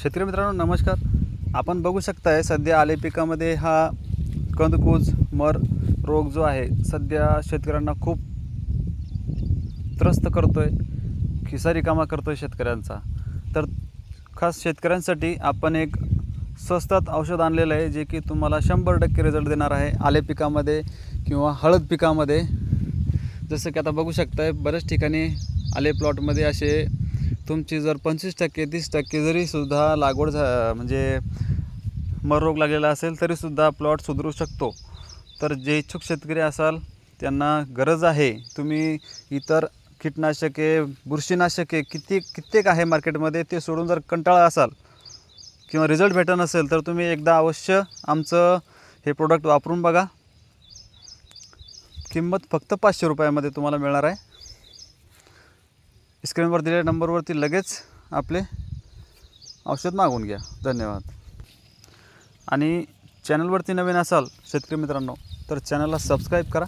शेतकरी मित्रांनो नमस्कार. आपण बघू शकताय सध्या आले पिकामध्ये हा कंदकूज मर रोग जो आहे सध्या शेतकऱ्यांना खूप त्रस्त करतोय, खिसा रिकामा करतोय शेतकऱ्यांचा. तर खास शेतकऱ्यांसाठी आपण एक स्वस्तात औषध आणलेलं आहे जे की तुम्हाला 100% रिझल्ट देणार आहे आले पिकामध्ये किंवा हळद पिकामध्ये. जसं की आता बघू शकताय बऱ्याच ठिकाणी आले प्लॉटमध्ये असे तुमची जर 25% 30% जरी सुद्धा लागवड म्हणजे मर रोग लागलेला असेल तरीसुद्धा प्लॉट सुधरू शकतो. तर जे इच्छुक शेतकरी असाल त्यांना गरज आहे, तुम्ही इतर कीटनाशके बुरशीनाशके कित्येक आहे मार्केटमध्ये ते सोडून जर कंटाळा असाल किंवा रिझल्ट भेटत नसेल तर तुम्ही एकदा अवश्य आमचं हे प्रोडक्ट वापरून बघा. किंमत फक्त 500 रुपयामध्ये तुम्हाला मिळणार आहे. स्क्रीनवर दिलेल्या नंबरवरती लगेच आपले औषध मागवून घ्या. धन्यवाद. आणि चॅनलवरती नवीन असाल शेतकरी मित्रांनो तर चॅनलला सबस्क्राईब करा,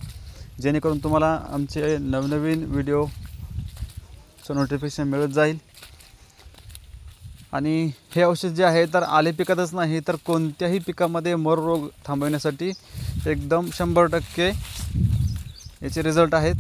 जेणेकरून तुम्हाला आमचे नवनवीन व्हिडिओचं नोटिफिकेशन मिळत जाईल. आणि हे औषध जे आहे तर आले पिकातच नाही तर कोणत्याही पिकामध्ये मर रोग थांबवण्यासाठी एकदम 100% याचे रिझल्ट आहेत.